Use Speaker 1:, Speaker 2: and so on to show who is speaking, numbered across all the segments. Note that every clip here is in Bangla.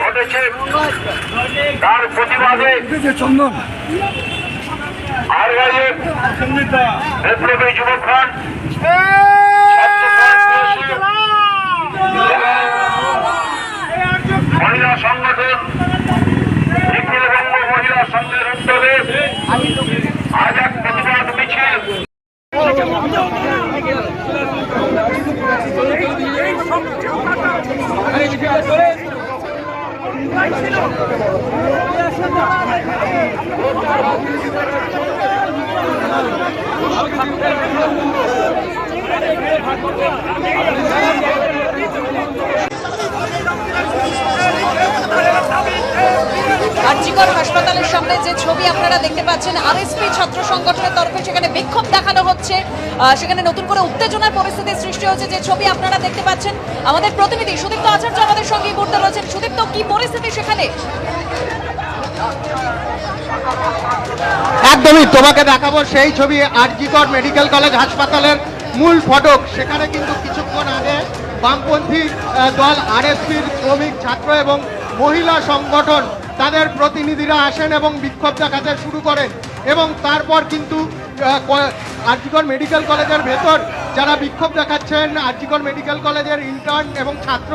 Speaker 1: ঘটেছে তার প্রতিবাদে আরগাইয়ের বিপ্লবী যুবক ফ্রন্ট মহিলা সংগঠন নিখিলবঙ্গ মহিলা সংঘের উদ্যোগে আজ এক প্রতিবাদ মিছিল
Speaker 2: আরজিকর হাসপাতালের সামনে যে ছবি আপনারা দেখতে পাচ্ছেন, আরএসপি ছাত্র সংগঠনের তরফে সেখানে বিক্ষোভ দেখানো হচ্ছে, সেখানে নতুন করে উত্তেজনার পরিস্থিতি সৃষ্টি হচ্ছে। যে ছবি আপনারা দেখতে পাচ্ছেন, আমাদের প্রতিনিধি সুদীপ্ত আচার্য আমাদের সঙ্গে ঘুরতে রয়েছেন। সুদীপ্ত, কি পরিস্থিতি সেখানে?
Speaker 3: একদমই তোমাকে দেখাবো সেই ছবি আরজিকর মেডিকেল কলেজ হাসপাতালের মূল ফটক। সেখানে কিন্তু কিছুক্ষণ আগে বামপন্থী দল আরএসপির শ্রমিক, ছাত্র এবং মহিলা সংগঠন তাদের প্রতিনিধিরা আসেন এবং বিক্ষোভ দেখাতে শুরু করেন। এবং তারপর কিন্তু আরজিকর মেডিকেল কলেজের ভেতর যারা বিক্ষোভ দেখাচ্ছেন, আরজিকর মেডিকেল কলেজের ইন্টার্ন এবং ছাত্র,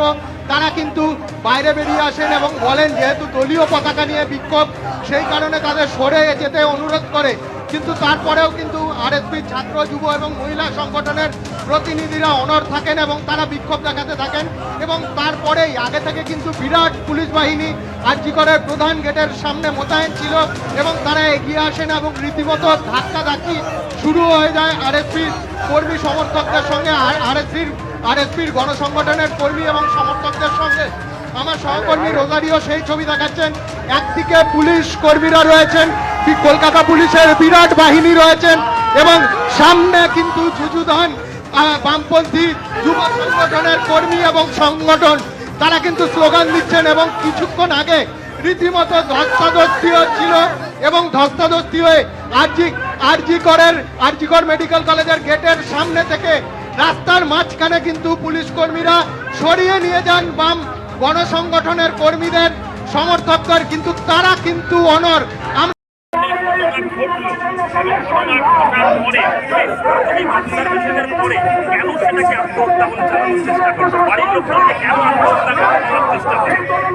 Speaker 3: তারা কিন্তু বাইরে বেরিয়ে আসেন এবং বলেন যেহেতু দলীয় পতাকা নিয়ে বিক্ষোভ, সেই কারণে তাদের সরে যেতে অনুরোধ করে। কিন্তু তারপরেও কিন্তু আরএসপির ছাত্র, যুব এবং মহিলা সংগঠনের প্রতিনিধিরা অনড় থাকেন এবং তারা বিক্ষোভ দেখাতে থাকেন। এবং তারপরেই আগে থেকে কিন্তু বিরাট পুলিশ বাহিনী আরজিকরের প্রধান গেটের সামনে মোতায়েন ছিল এবং তারা এগিয়ে আসেন এবং রীতিমতো ধাক্কাধাক্কি শুরু হয়ে যায় আরএসপির কর্মী সমর্থকদের সঙ্গে, আরএসপির গণসংগঠনের কর্মী এবং সমর্থকদের সঙ্গে। আমার সহকর্মী রোজারিও সেই ছবি দেখাচ্ছেন। একদিকে পুলিশ কর্মীরা রয়েছেন, কলকাতা পুলিশের বিরাট বাহিনী রয়েছেন এবং সামনে কিন্তু যুযুধান বামপন্থী যুব সংগঠনের কর্মী এবং সংগঠন, তারা কিন্তু স্লোগান দিচ্ছেন। এবং কিছুক্ষণ আগে রীতিমতো ধস্তাধস্তি হচ্ছিল এবং ধস্তাধস্তি হয়ে আরজিকর মেডিকেল কলেজের গেটের সামনে থেকে রাস্তার মাঝখানে কিন্তু পুলিশ কর্মীরা সরিয়ে নিয়ে যান বাম গণসংগঠনের কর্মীদের সমর্থকদের, কিন্তু তারা কিন্তু অনড়।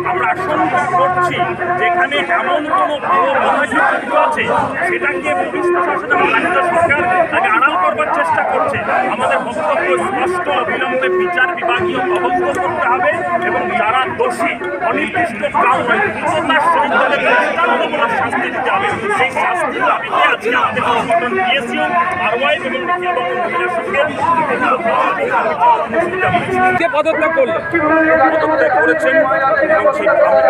Speaker 1: আমরা আশঙ্কা করছি যেখানে এমন কোনো বড় মহাযুদ্ধ আছে সেটাকে পুলিশ প্রশাসন এবং রাজ্য সরকার তাকে আড়াল করবার চেষ্টা করছে। আমাদের বক্তব্য স্পষ্ট, অবিলম্বে বিচার বিভাগীয় তদন্ত করতে হবে এবং যারা দোষী অনির্দিষ্ট কারণে দ্রুততার সহিত তাদের দৃষ্টান্তমূলক শাস্তি দিতে হবে। সেই শাস্তির দাবিতে আজকে আমাদের সংগঠন পিএসইউ, আরওয়াইএফ এবং নিখিলবঙ্গ মহিলা সংঘের
Speaker 4: পদত্যাগ করলেন,
Speaker 1: পদত্যাগ করেছেন এবং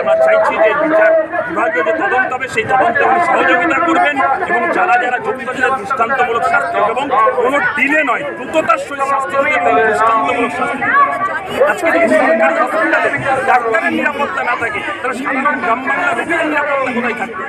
Speaker 1: আমরা চাইছি যে বিচার বিভাগীয় যে তদন্ত হবে সেই তদন্তে উনি সহযোগিতা করবেন এবং যারা যারা জড়িত আছে দৃষ্টান্তমূলক শাস্তি এবং কোনো ডিলে নয়, দ্রুততার সহিত শাস্তি এবং দৃষ্টান্তমূলক শাস্তি। আজকে যদি সরকারি হসপিটালে ডাক্তারের নিরাপত্তা না থাকে তাহলে সাধারণ গ্রাম বাংলার রোগীর নিরাপত্তা কোথায় থাকবে?